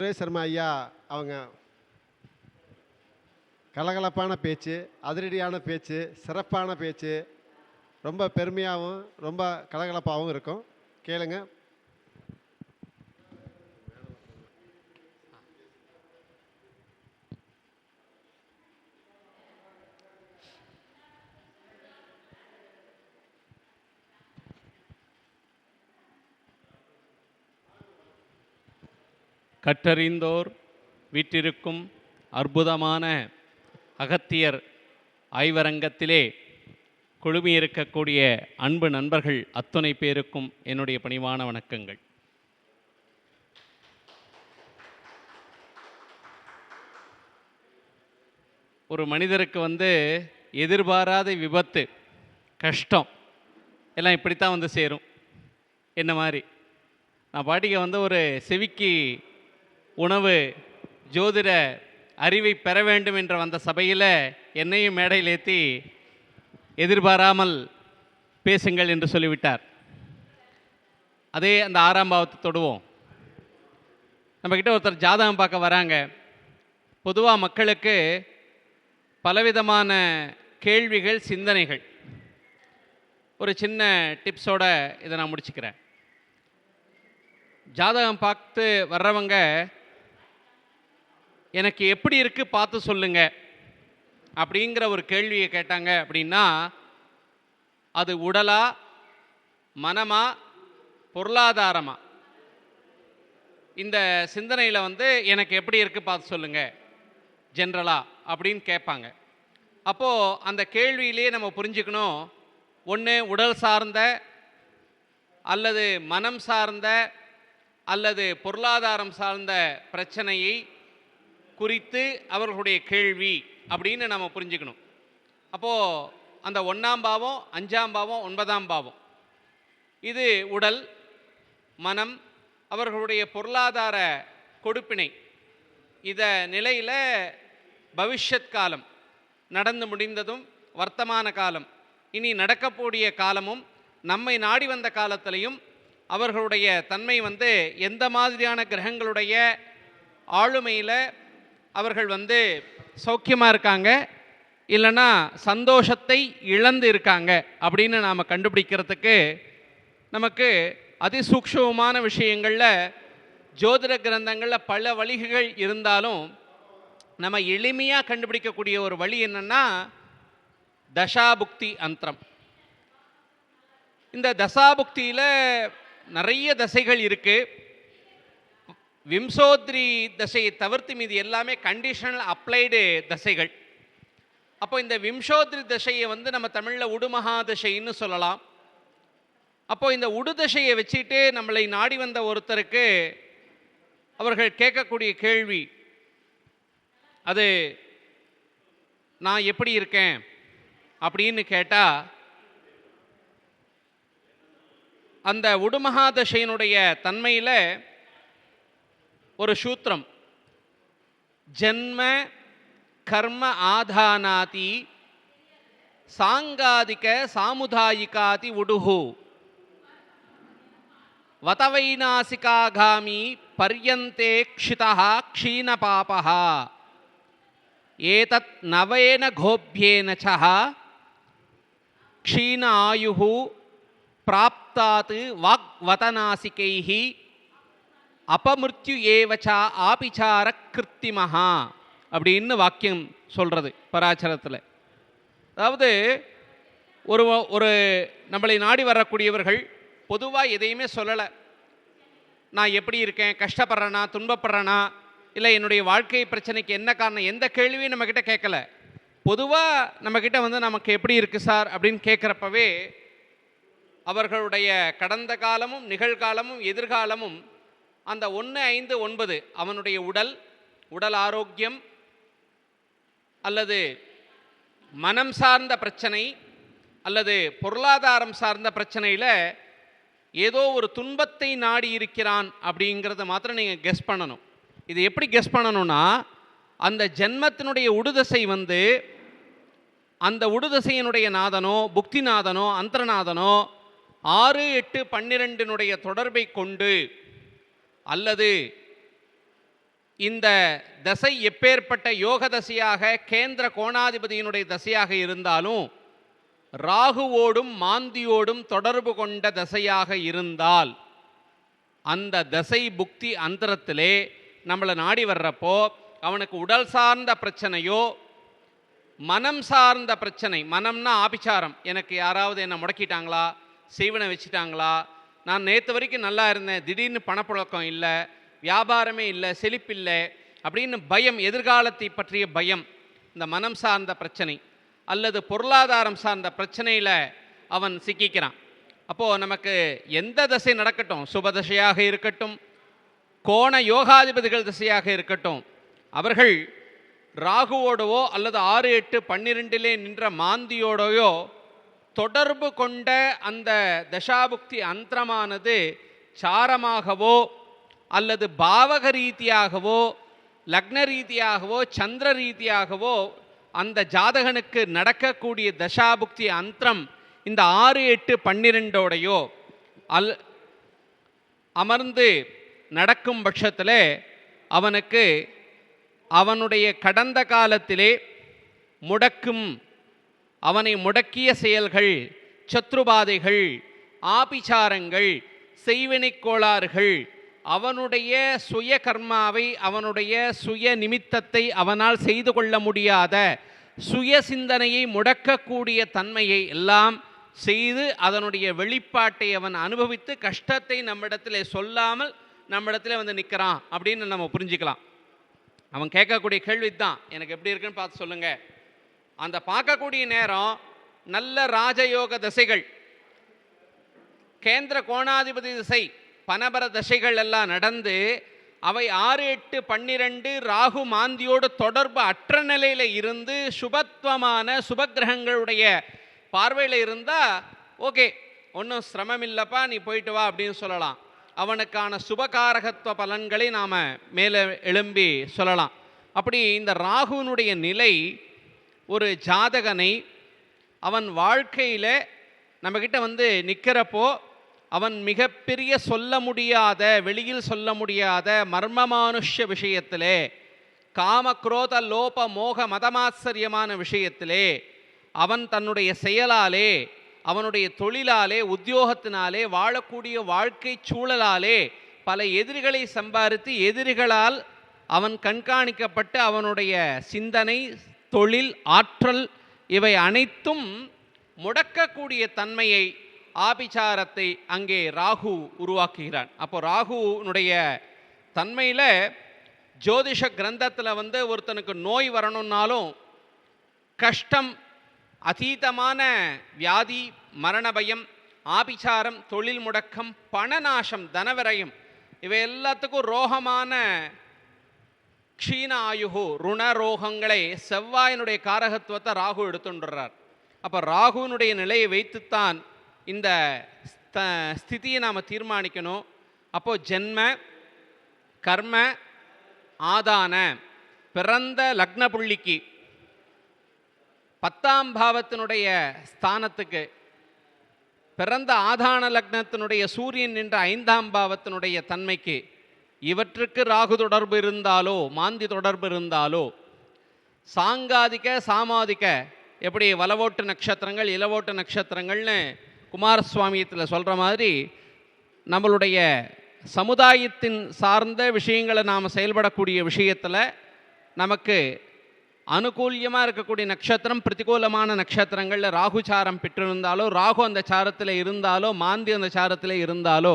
சுரேஷ் சர்மா ஐயா அவங்க கலகலப்பான பேச்சு, அதிரடியான பேச்சு, சிறப்பான பேச்சு, ரொம்ப பெருமையாகவும் ரொம்ப கலகலப்பாகவும் இருக்கும். கேளுங்க. கற்றறிந்தோர் வீற்றிருக்கும் அற்புதமான அகத்தியர் ஆய்வரங்கத்திலே குழுமியிருக்கக்கூடிய அன்பு நண்பர்கள் அத்துணை பேருக்கும் என்னுடைய பணிவான வணக்கங்கள். ஒரு மனிதருக்கு எதிர்பாராத விபத்து, கஷ்டம் எல்லாம் இப்படித்தான் சேரும். என்ன மாதிரி நான் பாட்டிக்கு ஒரு செவிக்கு உணவு ஜோதிட அறிவை பெற வேண்டும் என்ற வந்த சபையில் என்னையும் மேடையில் ஏற்றி எதிர்பாராமல் பேசுங்கள் என்று சொல்லிவிட்டார். அதே அந்த 6ஆம் பாவத்தை தொடுவோம். நம்மக்கிட்ட ஒருத்தர் ஜாதகம் பார்க்க வராங்க. பொதுவாக மக்களுக்கு பலவிதமான கேள்விகள், சிந்தனைகள். ஒரு சின்ன டிப்ஸோட இதை நான் முடிச்சுக்கிறேன். ஜாதகம் பார்த்து வர்றவங்க எனக்கு எப்படி இருக்குது பார்த்து சொல்லுங்க அப்படிங்கிற ஒரு கேள்வியை கேட்டாங்க அப்படின்னா, அது உடலா, மனமா, பொருளாதாரமா, இந்த சிந்தனையில் எனக்கு எப்படி இருக்குது பார்த்து சொல்லுங்க ஜென்ரலா அப்படின்னு கேட்பாங்க. அப்போது அந்த கேள்வியிலேயே நம்ம புரிஞ்சுக்கணும், ஒன்று உடல் சார்ந்த அல்லது மனம் சார்ந்த அல்லது பொருளாதாரம் சார்ந்த பிரச்சனையை குறித்து அவர்களுடைய கேள்வி அப்படின்னு நம்ம புரிஞ்சுக்கணும். அப்போது அந்த 1ஆம் பாவம், 5ஆம் பாவம், 9ஆம் பாவம், இது உடல், மனம், அவர்களுடைய பொருளாதார கொடுப்பினை. இதை நிலையில் பவிஷ்யத் காலம், நடந்து முடிந்ததும், வர்த்தமான காலம், இனி நடக்கக்கூடிய காலமும், நம்மை நாடி வந்த காலத்திலையும் அவர்களுடைய தன்மை எந்த மாதிரியான கிரகங்களுடைய ஆளுமையில் அவர்கள் சௌக்கியமாக இருக்காங்க, இல்லைன்னா சந்தோஷத்தை இழந்து இருக்காங்க அப்படின்னு நாம் கண்டுபிடிக்கிறதுக்கு நமக்கு அதிசூக்ஷ்மமான விஷயங்களில் ஜோதிட கிரந்தங்களில் பல வழிகள் இருந்தாலும் நம்ம எளிமையாக கண்டுபிடிக்கக்கூடிய ஒரு வழி என்னென்னா தசாபுக்தி அந்தரம். இந்த தசாபுக்தியில் நிறைய தசைகள் இருக்குது. விம்சோத்ரி தசையை தவிர்த்து மீது எல்லாமே கண்டிஷனல் அப்ளைடு தசைகள். அப்போ இந்த விம்சோத்ரி தசையை நம்ம தமிழில் உடுமகா தசைன்னு சொல்லலாம். அப்போது இந்த உடு தசையை வச்சுட்டு நம்மளை நாடி வந்த ஒருத்தருக்கு அவர்கள் கேட்கக்கூடிய கேள்வி, அது நான் எப்படி இருக்கேன் அப்படின்னு கேட்டால், அந்த உடுமகாதசையினுடைய தன்மையில் ஒரு சூத்திரம், ஜன்ம கர்ம ஆதானாதி சாங்காதிக சாமுதாயிகாதி உடுஹு வதவைநாசிகாகாமி பர்யந்தே க்ஷிதா க்ஷீணபாபஹ ஏதத் நவேன கோப்யேன சஹ க்ஷீண ஆயுஹு பிராப்தாத் வாக்வதநாசிகைஹி அபமிருத்யு ஏவச்சா ஆபிச்சார கிருத்திமஹா அப்படின்னு வாக்கியம் சொல்கிறது பராச்சரத்தில். அதாவது ஒரு நம்மளை நாடி வரக்கூடியவர்கள் பொதுவாக எதையுமே சொல்லலை. நான் எப்படி இருக்கேன், கஷ்டப்படுறேனா, துன்பப்படுறேனா, இல்லை என்னுடைய வாழ்க்கை பிரச்சனைக்கு என்ன காரணம், எந்த கேள்வியும் நம்மக்கிட்ட கேட்கல. பொதுவாக நம்மக்கிட்ட நமக்கு எப்படி இருக்குது சார் அப்படின்னு கேட்குறப்பவே அவர்களுடைய கடந்த காலமும் நிகழ்காலமும் எதிர்காலமும் அந்த 1, 5, 9 அவனுடைய உடல் ஆரோக்கியம் அல்லது மனம் சார்ந்த பிரச்சனை அல்லது பொருளாதாரம் சார்ந்த பிரச்சனையில் ஏதோ ஒரு துன்பத்தை நாடி இருக்கிறான் அப்படிங்கிறத மாத்திரம் நீங்கள் கெஸ் பண்ணணும். இது எப்படி கெஸ் பண்ணணும்னா, அந்த ஜென்மத்தினுடைய உடுதசை அந்த உடுதசையினுடைய நாதனோ புக்திநாதனோ அந்தரநாதனோ 6, 8, 12 தொடர்பை கொண்டு அல்லது இந்த தசை எப்பேற்பட்ட யோக தசையாக கேந்திர கோணாதிபதியினுடைய தசையாக இருந்தாலும் ராகுவோடும் மாந்தியோடும் தொடர்பு கொண்ட தசையாக இருந்தால் அந்த தசை புக்தி அந்தரத்திலே நம்மளை நாடி வர்றப்போ அவனுக்கு உடல் சார்ந்த பிரச்சனையோ மனம் சார்ந்த பிரச்சனை, மனம்னா ஆபிச்சாரம், எனக்கு யாராவது என்னை முடக்கிட்டாங்களா, செய்வனை வச்சுட்டாங்களா, நான் நேற்று வரைக்கும் நல்லா இருந்தேன், திடீர்னு பணப்புழக்கம் இல்லை, வியாபாரமே இல்லை, செழிப்பில்லை அப்படின்னு பயம், எதிர்காலத்தை பற்றிய பயம், இந்த மனம் சார்ந்த பிரச்சனை அல்லது பொருளாதாரம் சார்ந்த பிரச்சனையில் அவன் சிக்கிக்கிறான். அப்போது நமக்கு எந்த திசை நடக்கட்டும், சுபதசையாக இருக்கட்டும், கோண யோகாதிபதிகள் திசையாக இருக்கட்டும், அவர்கள் ராகுவோடவோ அல்லது 6, 8, 12 நின்ற மாந்தியோடையோ தொடர்பு கொண்ட அந்த தசாபுக்தி அந்தரமானது சாரமாகவோ அல்லது பாவக ரீதியாகவோ லக்ன ரீதியாகவோ சந்திர ரீதியாகவோ அந்த ஜாதகனுக்கு நடக்கக்கூடிய தசாபுக்தி அந்தரம் இந்த 6, 8, 12 அமர்ந்து நடக்கும் பட்சத்தில் அவனுக்கு அவனுடைய கடந்த காலத்திலே முடக்கும், அவனை முடக்கிய செயல்கள், சத்ருபாதைகள், ஆபிசாரங்கள், செய்வினைக் கோளாறுகள், அவனுடைய சுய கர்மாவை, அவனுடைய சுய நிமித்தத்தை அவனால் செய்து கொள்ள முடியாத சுய சிந்தனையை முடக்கக்கூடிய தன்மையை எல்லாம் செய்து அதனுடைய வெளிப்பாட்டை அவன் அனுபவித்து கஷ்டத்தை நம்மிடத்தில் சொல்லாமல் நம்மிடத்தில் வந்து நிற்கிறான் அப்படின்னு நம்ம புரிஞ்சுக்கலாம். அவன் கேட்கக்கூடிய கேள்வி தான், எனக்கு எப்படி இருக்குன்னு பார்த்து சொல்லுங்கள். அந்த பார்க்கக்கூடிய நேரம் நல்ல ராஜயோக திசைகள், கேந்திர கோணாதிபதி திசை, பனபர திசைகள் எல்லாம் நடந்து அவை 6, 8, 12 ராகு மாந்தியோடு தொடர்பு அற்ற நிலையில் இருந்து சுபத்துவமான சுபகிரகங்களுடைய பார்வையில் இருந்தால் ஓகே, ஒன்றும் சிரமம் இல்லைப்பா, நீ போயிட்டு வா அப்படின்னு சொல்லலாம். அவனுக்கான சுபகாரகத்துவ பலன்களை நாம் மேலே எழும்பி சொல்லலாம். அப்படி இந்த ராகுனுடைய நிலை ஒரு ஜாதகனை அவன் வாழ்க்கையில் நம்மக்கிட்ட வந்து நிற்கிறப்போ அவன் மிகப்பெரிய சொல்ல முடியாத, வெளியில் சொல்ல முடியாத மர்மமானுஷ்ய விஷயத்திலே, காம குரோத லோப மோக மதமாச்சரியமான விஷயத்திலே அவன் தன்னுடைய செயலாலே, அவனுடைய தொழிலாலே, உத்தியோகத்தினாலே, வாழக்கூடிய வாழ்க்கை சூழலாலே பல எதிரிகளை சம்பாதித்து எதிரிகளால் அவன் கண்காணிக்கப்பட்டு அவனுடைய சிந்தனை, தொழில், ஆற்றல் இவை அனைத்தும் முடக்கக்கூடிய தன்மையை, ஆபிசாரத்தை அங்கே ராகு உருவாக்குகிறான். அப்போ ராகுனுடைய தன்மையில் ஜோதிஷ கிரந்தத்தில் வந்து ஒருத்தனுக்கு நோய் வரணும்னாலும் கஷ்டம், அதீதமான வியாதி, மரண பயம், ஆபிசாரம், தொழில் முடக்கம், பணநாசம், தனவிரயம், இவை எல்லாத்துக்கும் ரோகமான க்ஷீண ஆயுகு, ருணரோகங்களை செவ்வாயினுடைய காரகத்துவத்தை ராகு எடுத்துடுறார். அப்போ ராகுனுடைய நிலையை வைத்துத்தான் இந்த ஸ்திதியை நாம் தீர்மானிக்கணும். அப்போது ஜென்ம கர்ம ஆதான பிறந்த லக்ன புள்ளிக்கு 10ஆம் பாவத்தினுடைய ஸ்தானத்துக்கு, பிறந்த ஆதான லக்னத்தினுடைய சூரியன் என்ற 5ஆம் பாவத்தினுடைய தன்மைக்கு, இவற்றுக்கு ராகு தொடர்பு இருந்தாலோ மாந்தி தொடர்பு இருந்தாலோ, சாங்காதிக சாமாதிக, எப்படி வலவோட்டு நட்சத்திரங்கள் இலவோட்டு நட்சத்திரங்கள்னு குமாரசுவாமியத்தில் சொல்கிற மாதிரி நம்மளுடைய சமுதாயத்தின் சார்ந்த விஷயங்களை நாம் செயல்படக்கூடிய விஷயத்தில் நமக்கு அனுகூல்யமாக இருக்கக்கூடிய நட்சத்திரம், பிரதிகூலமான நட்சத்திரங்களில் ராகு சாரம் பெற்றிருந்தாலோ, ராகு அந்த சாரத்தில் இருந்தாலோ, மாந்தி அந்த சாரத்தில் இருந்தாலோ,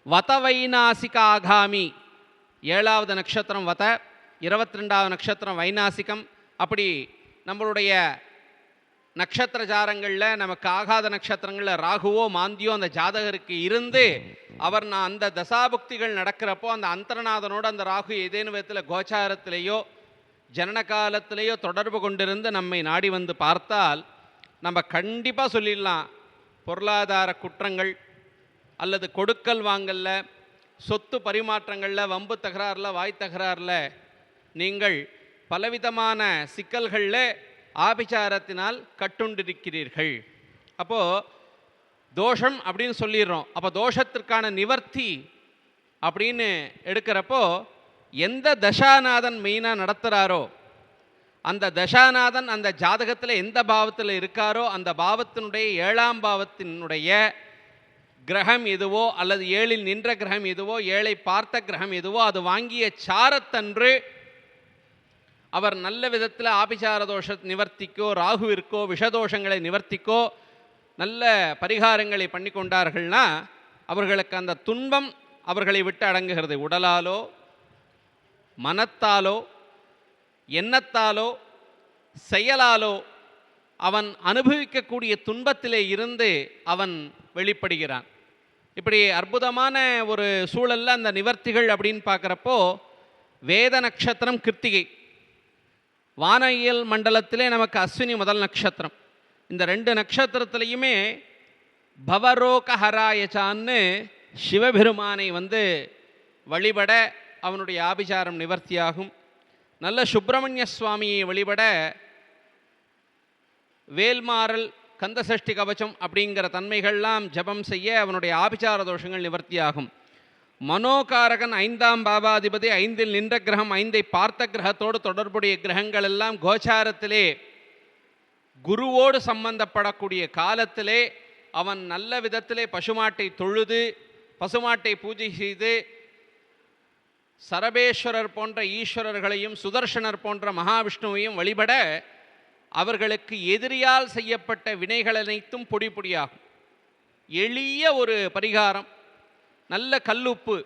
வத வைநாசிக ஆகாமி, 7வது நட்சத்திரம் வத, 22வது நட்சத்திரம் வைநாசிகம், அப்படி நம்மளுடைய நட்சத்திர சாரங்களில் நமக்கு ஆகாத நட்சத்திரங்களில் ராகுவோ மாந்தியோ அந்த ஜாதகருக்கு இருந்து அவர் அந்த தசாபுக்திகள் நடக்கிறப்போ அந்த அந்தரநாதனோடு அந்த ராகு ஏதேனும் விதத்தில் கோச்சாரத்திலேயோ ஜனன காலத்திலேயோ தொடர்பு கொண்டிருந்து நம்மை நாடி வந்து பார்த்தால் நம்ம கண்டிப்பாக சொல்லிடலாம், பொருளாதார குற்றங்கள் அல்லது கொடுக்கல் வாங்கல்ல, சொத்து பரிமாற்றங்களில், வம்பு தகராறில், வாய் தகராறில் நீங்கள் பலவிதமான சிக்கல்களில் ஆபிசாரத்தினால் கட்டுண்டிருக்கிறீர்கள். அப்போது தோஷம் அப்படின்னு சொல்லிடுறோம். அப்போ தோஷத்திற்கான நிவர்த்தி அப்படின்னு எடுக்கிறப்போ எந்த தசாநாதன் மெயினாக நடத்துகிறாரோ அந்த தசாநாதன் அந்த ஜாதகத்தில் எந்த பாவத்தில் இருக்காரோ அந்த பாவத்தினுடைய 7ஆம் பாவத்தினுடைய கிரகம் எதுவோ அல்லது 7இல் நின்ற கிரகம் எதுவோ 7ஐ பார்த்த கிரகம் எதுவோ அது வாங்கிய சாரத்தன்று அவர் நல்ல விதத்தில் ஆபிசார தோஷ நிவர்த்திக்கோ ராகுவிற்கோ விஷதோஷங்களை நிவர்த்திக்கோ நல்ல பரிகாரங்களை பண்ணி கொண்டார்கள்னா அவர்களுக்கு அந்த துன்பம் அவர்களை விட்டு அடங்குகிறது. உடலாலோ மனத்தாலோ எண்ணத்தாலோ செயலாலோ அவன் அனுபவிக்கக்கூடிய துன்பத்திலே இருந்து அவன் வெளிப்படுகிறான். இப்படி அற்புதமான ஒரு சூழலில் அந்த நிவர்த்திகள் அப்படின்னு பார்க்குறப்போ வேத நட்சத்திரம் கிருத்திகை, வானியல் மண்டலத்திலே நமக்கு அஸ்வினி முதல் நட்சத்திரம். இந்த 2 நட்சத்திரத்துலேயுமே பவரோகஹராயச்சான்னு சிவபெருமானை வழிபட அவனுடைய ஆபிசாரம் நிவர்த்தியாகும். நல்ல சுப்பிரமணிய சுவாமியை வழிபட வேல்மாறல் கந்தசஷ்டி கவச்சம் அப்படிங்கிற தன்மைகள்லாம் ஜபம் செய்ய அவனுடைய ஆபிசார தோஷங்கள் நிவர்த்தியாகும். மனோகாரகன் 5ஆம் பாவாதிபதி 5இல் நின்ற கிரகம் 5ஐ பார்த்த கிரகத்தோடு தொடர்புடைய கிரகங்கள் எல்லாம் கோச்சாரத்திலே குருவோடு சம்பந்தப்படக்கூடிய காலத்திலே அவன் நல்ல விதத்திலே பசுமாட்டை தொழுது பசுமாட்டை பூஜை செய்து சரபேஸ்வரர் போன்ற ஈஸ்வரர்களையும் சுதர்சனர் போன்ற மகாவிஷ்ணுவையும் வழிபட அவர்களுக்கு எதிரியால் செய்யப்பட்ட வினைகள் அனைத்தும் பொடி பொடியாகும். எளிய ஒரு பரிகாரம். நல்ல கல்லுப்பு.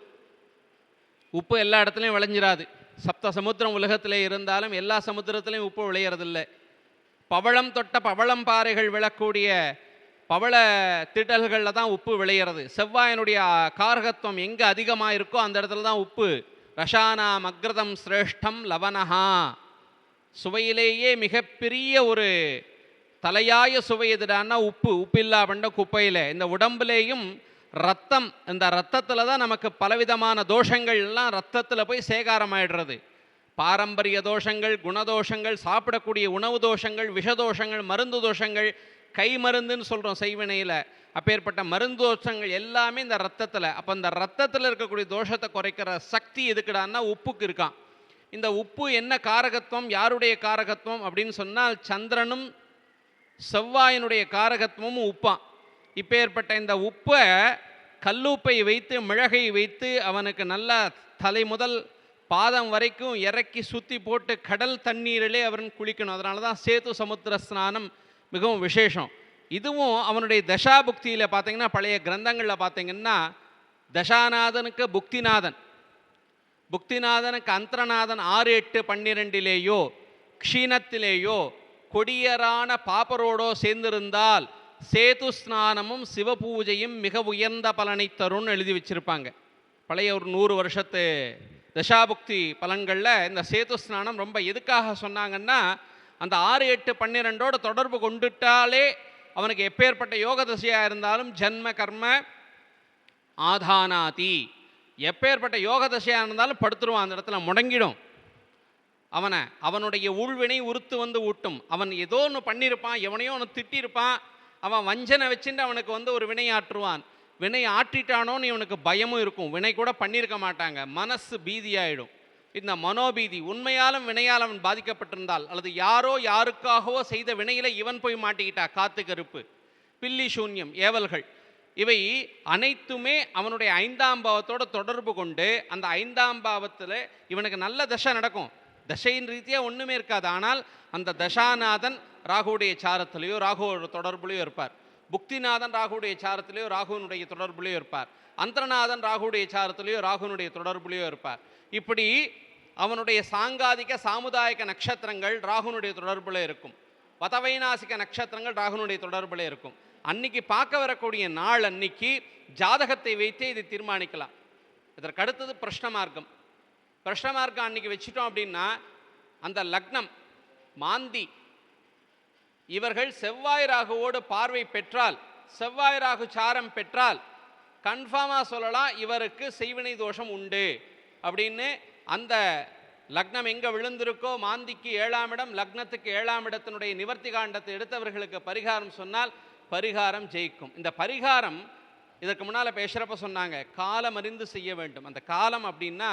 உப்பு எல்லா இடத்துலையும் விளைஞ்சிராது. சப்த சமுத்திரம் உலகத்திலே இருந்தாலும் எல்லா சமுத்திரத்திலையும் உப்பு விளையிறதில்லை. பவளம் தொட்ட பவளம் பாறைகள் விழக்கூடிய பவள திடல்களில் தான் உப்பு விளையிறது. செவ்வாயினுடைய காரகத்துவம் எங்கே அதிகமாக இருக்கோ அந்த இடத்துல தான் உப்பு. ரஷானாம் அக்ரதம் சிரேஷ்டம் லவனஹா. சுவையிலேயே மிகப்பெரிய ஒரு தலையாய சுவை எதுடான்னா உப்பு. உப்பில்லா பண்ட குப்பையில். இந்த உடம்புலேயும் ரத்தம், இந்த ரத்தத்தில் தான் நமக்கு பலவிதமான தோஷங்கள்லாம் ரத்தத்தில் போய் சேகாரமாயிடுறது. பாரம்பரிய தோஷங்கள், குணதோஷங்கள், சாப்பிடக்கூடிய உணவு தோஷங்கள், விஷதோஷங்கள், மருந்து தோஷங்கள், கை மருந்துன்னு சொல்கிறோம் செய்வினையில். அப்பேற்பட்ட மருந்து தோஷங்கள் எல்லாமே இந்த ரத்தத்தில். அப்போ இந்த ரத்தத்தில் இருக்கக்கூடிய தோஷத்தை குறைக்கிற சக்தி எதுக்குடான்னா உப்புக்கு இருக்கான். இந்த உப்பு என்ன காரகத்துவம், யாருடைய காரகத்துவம் அப்படின்னு சொன்னால் சந்திரனும் செவ்வாயினுடைய காரகத்துவமும் உப்பான். இப்பேற்பட்ட இந்த உப்பை கல்லுப்பை வைத்து மிளகை வைத்து அவனுக்கு நல்லா தலை முதல் பாதம் வரைக்கும் இறக்கி சுற்றி போட்டு கடல் தண்ணீரிலே அவன் குளிக்கணும். அதனால தான் சேது சமுத்திர ஸ்நானம் மிகவும் விசேஷம். இதுவும் அவனுடைய தசாபுக்தியில் பார்த்தீங்கன்னா பழைய கிரந்தங்களில் பார்த்தீங்கன்னா தசாநாதனுக்கு புக்திநாதன், புக்திநாதனுக்கு அந்தரநாதன் 6, 8, 12லேயோ க்ஷீணத்திலேயோ கொடியரான பாப்பரோடோ சேர்ந்திருந்தால் சேது ஸ்நானமும் சிவபூஜையும் மிக உயர்ந்த பலனை தரும்னு எழுதி வச்சுருப்பாங்க. பழைய ஒரு 100 வருஷத்து தசாபுக்தி பலன்களில் இந்த சேது ஸ்நானம் ரொம்ப எதுக்காக சொன்னாங்கன்னா அந்த 6, 8, 12ஓட தொடர்பு கொண்டுட்டாலே அவனுக்கு எப்பேற்பட்ட யோக தசையாக இருந்தாலும் ஜன்ம கர்ம ஆதானாதி, எப்பேற்பட்ட யோக தசையாக இருந்தாலும் படுத்துருவான், அந்த இடத்துல முடங்கிடும். அவனுடைய ஊழ்வினை உறுத்து ஊட்டும். அவன் ஏதோ ஒன்று பண்ணியிருப்பான், எவனையோ ஒன்று திட்டியிருப்பான், அவன் வஞ்சனை வச்சுட்டு அவனுக்கு ஒரு வினை ஆற்றுவான். வினை ஆற்றிட்டானோன்னு இவனுக்கு பயமும் இருக்கும். வினை கூட பண்ணியிருக்க மாட்டாங்க, மனசு பீதியாயிடும். இந்த மனோபீதி உண்மையாலும் வினையால் அவன் பாதிக்கப்பட்டிருந்தால் அல்லது யாரோ யாருக்காகவோ செய்த வினையில் இவன் போய் மாட்டிக்கிட்டா, காத்து கருப்பு, பில்லி சூன்யம், ஏவல்கள், இவை அனைத்துமே அவனுடைய 5ஆம் பாவத்தோடு தொடர்பு கொண்டு அந்த 5ஆம் பாவத்தில் இவனுக்கு நல்ல தசை நடக்கும். தசையின் ரீதியாக ஒன்றுமே இருக்காது. ஆனால் அந்த தசாநாதன் ராகுடைய சாரத்திலேயோ ராகுவோட தொடர்புலையோ இருப்பார். புக்திநாதன் ராகுடைய சாரத்திலேயோ ராகுனுடைய தொடர்புலையோ இருப்பார். அந்தரநாதன் ராகுடைய சாரத்திலேயோ ராகுனுடைய தொடர்புலையோ இருப்பார். இப்படி அவனுடைய சாங்காதிக சாமுதாயிக நட்சத்திரங்கள் ராகுனுடைய தொடர்புல இருக்கும். வதவைநாசிக நட்சத்திரங்கள் ராகுனுடைய தொடர்புல இருக்கும். அன்னைக்கு பார்க்க வரக்கூடிய நாள் அன்னைக்கு ஜாதகத்தை வைத்தே இதை தீர்மானிக்கலாம். இதற்கு அடுத்தது பிரஷ்ன மார்க்கம். பிரஷ்ன மார்க்கம் அன்னைக்கு வச்சுட்டோம் அப்படின்னா அந்த லக்னம் மாந்தி இவர்கள் செவ்வாய் ராகுவோடு பார்வை பெற்றால், செவ்வாய் ராகு சாரம் பெற்றால் கன்ஃபார்மாக சொல்லலாம் இவருக்கு செய்வினை தோஷம் உண்டு அப்படின்னு. அந்த லக்னம் எங்கே விழுந்திருக்கோ மாந்திக்கு 7ஆம் இடம், லக்னத்துக்கு 7ஆம் இடத்தினுடைய நிவர்த்தி காண்டத்தை எடுத்தவர்களுக்கு பரிகாரம் சொன்னால் பரிகாரம் ஜெயிக்கும். இந்த பரிகாரம் இதற்கு முன்னால் பேசுகிறப்ப சொன்னாங்க காலம் அறிந்து செய்ய வேண்டும். அந்த காலம் அப்படின்னா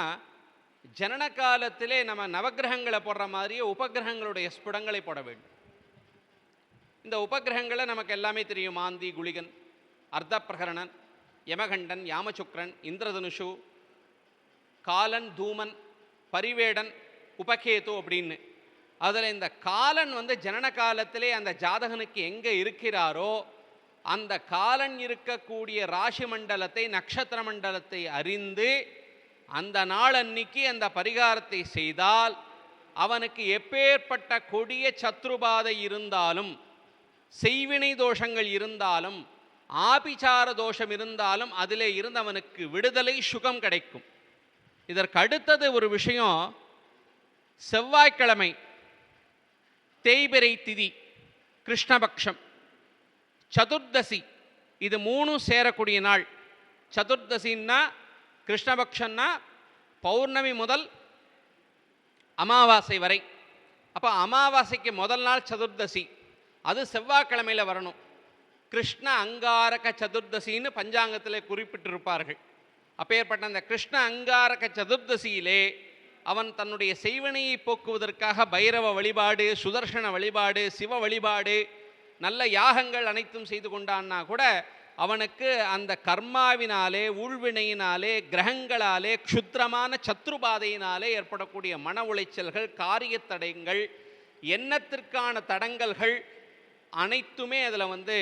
ஜனன காலத்திலே நம்ம நவக்கிரகங்களை போடுற மாதிரியே உபகிரகங்களுடைய ஸ்புடங்களை போட வேண்டும். இந்த உபகிரகங்களை நமக்கு எல்லாமே தெரியும். மாந்தி, குளிகன், அர்த்த பிரகரணன், யமகண்டன், யாமசுக்ரன், இந்திரதனுஷு, காலன், தூமன், பரிவேடன், உபகேது அப்படின்னு. அதில் இந்த காலன் ஜனன காலத்திலே அந்த ஜாதகனுக்கு எங்கே இருக்கிறாரோ அந்த காலன் இருக்கக்கூடிய ராசி மண்டலத்தை, நட்சத்திர மண்டலத்தை அறிந்து அந்த நாள் அன்னைக்கு அந்த பரிகாரத்தை செய்தால் அவனுக்கு எப்பேற்பட்ட கொடிய சத்ருபாதை இருந்தாலும், செய்வினை தோஷங்கள் இருந்தாலும், ஆபிசார தோஷம் இருந்தாலும் அதிலே இருந்து அவனுக்கு விடுதலை, சுகம் கிடைக்கும். இதற்கு அடுத்தது ஒரு விஷயம், செவ்வாய்க்கிழமை தேய்பிறை திதி, கிருஷ்ணபக்ஷம், சதுர்தசி, இது மூணும் சேரக்கூடிய நாள். சதுர்தசின்னா கிருஷ்ணபக்ஷன்னா பௌர்ணமி முதல் அமாவாசை வரை. அப்போ அமாவாசைக்கு முதல் நாள் சதுர்தசி, அது செவ்வாய்க்கிழமையில் வரணும். கிருஷ்ண அங்காரக சதுர்தசின்னு பஞ்சாங்கத்தில் குறிப்பிட்டிருப்பார்கள். அப்பேற்பட்ட அந்த கிருஷ்ண அங்காரக சதுர்தசியிலே அவன் தன்னுடைய செய்வினையை போக்குவதற்காக பைரவ வழிபாடு, சுதர்சன வழிபாடு, சிவ வழிபாடு, நல்ல யாகங்கள் அனைத்தும் செய்து கொண்டான்னா கூட அவனுக்கு அந்த கர்மாவினாலே, ஊழ்வினையினாலே, கிரகங்களாலே, க்ஷுத்ரமான சத்ருபாதையினாலே ஏற்படக்கூடிய மன உளைச்சல்கள், காரிய தடங்கள், எண்ணத்திற்கான தடங்கல்கள் அனைத்துமே அதில்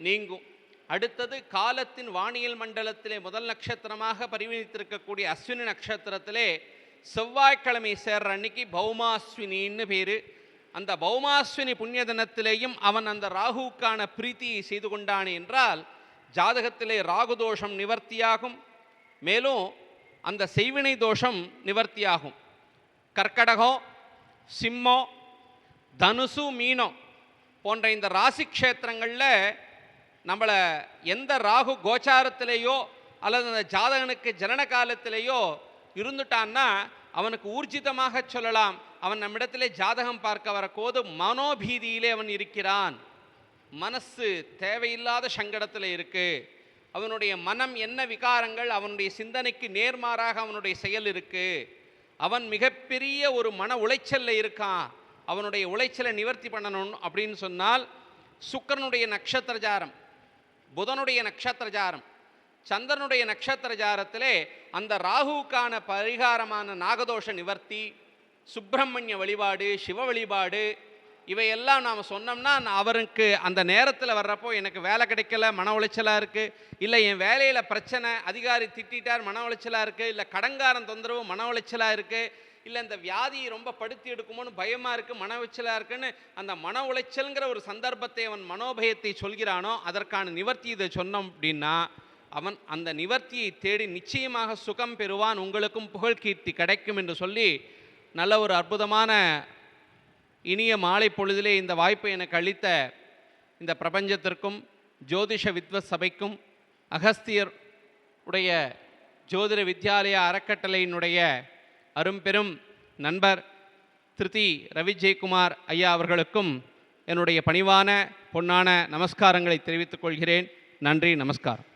நீங்கும். அடுத்தது காலத்தின் வானியல் மண்டலத்திலே முதல் நட்சத்திரமாக பரிவர்த்திருக்கக்கூடிய அஸ்வினி நட்சத்திரத்திலே செவ்வாய்க்கிழமை சேர்ற அன்னைக்கு பௌமாஸ்வினின்னு பேர். அந்த பௌமாஸ்வினி புண்ணிய தினத்திலேயும் அவன் அந்த ராகுவுக்கான பிரீத்தியை செய்து கொண்டான் என்றால் ஜாதகத்திலே ராகு தோஷம் நிவர்த்தியாகும். மேலும் அந்த செய்வினை தோஷம் நிவர்த்தியாகும். கர்க்கடகம், சிம்மம், தனுசு, மீனம் போன்ற இந்த ராசி க்ஷேத்திரங்களில் நம்மளை எந்த ராகு கோச்சாரத்திலேயோ அல்லது அந்த ஜாதகனுக்கு ஜனன காலத்திலேயோ இருந்துட்டான்னா அவனுக்கு ஊர்ஜிதமாக சொல்லலாம், அவன் நம்மிடத்திலே ஜாதகம் பார்க்க வரக்கோது மனோபீதியிலே அவன் இருக்கிறான், மனசு தேவையில்லாத சங்கடத்தில் இருக்கு, அவனுடைய மனம் என்ன விகாரங்கள், அவனுடைய சிந்தனைக்கு நேர்மாறாக அவனுடைய செயல் இருக்கு, அவன் மிகப்பெரிய ஒரு மன உளைச்சலில் இருக்கான், அவனுடைய உளைச்சலை நிவர்த்தி பண்ணணும் அப்படின்னு சொன்னால் சுக்கிரனுடைய நட்சத்திர ஜாரம், புதனுடைய நட்சத்திர ஜாரம், சந்திரனுடைய நட்சத்திர ஜாரத்திலே அந்த ராகுவுக்கான பரிகாரமான நாகதோஷ நிவர்த்தி, சுப்பிரமணிய வழிபாடு, சிவ வழிபாடு, இவையெல்லாம் நாம் சொன்னோம்னா அவருக்கு அந்த நேரத்தில் வர்றப்போ எனக்கு வேலை கிடைக்கல, மன உளைச்சலாக இருக்குது, இல்லை என் வேலையில் பிரச்சனை, அதிகாரி திட்டார், மன உளைச்சலாக இருக்குது, இல்லை கடங்காரன் தொந்தரவு, மன உளைச்சலாக இருக்குது, இல்லை இந்த வியாதியை ரொம்ப படுத்தி எடுக்குமோன்னு பயமாக இருக்குது, மன உளைச்சலாக இருக்குன்னு அந்த மன உளைச்சல்ங்கிற ஒரு சந்தர்ப்பத்தை அவன் மனோபயத்தை சொல்கிறானோ அதற்கான நிவர்த்தி இதை சொன்னோம் அப்படின்னா அவன் அந்த நிவர்த்தியை தேடி நிச்சயமாக சுகம் பெறுவான், உங்களுக்கும் புகழ் கீர்த்தி கிடைக்கும் என்று சொல்லி நல்ல ஒரு அற்புதமான இனிய மாலை பொழுதிலே இந்த வாய்ப்பை எனக்கு அளித்த இந்த பிரபஞ்சத்திற்கும் ஜோதிஷ வித்வத் சபைக்கும் அகஸ்தியர் உடைய ஜோதிட வித்யாலயா அறக்கட்டளையினுடைய அரும்பெரும் நண்பர் திருதி ரவி ஜெயக்குமார் ஐயா அவர்களுக்கும் என்னுடைய பணிவான பொன்னான நமஸ்காரங்களை தெரிவித்துக் கொள்கிறேன். நன்றி, நமஸ்காரம்.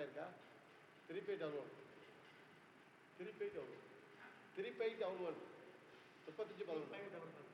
இருக்கா 3511 3511 3511 3511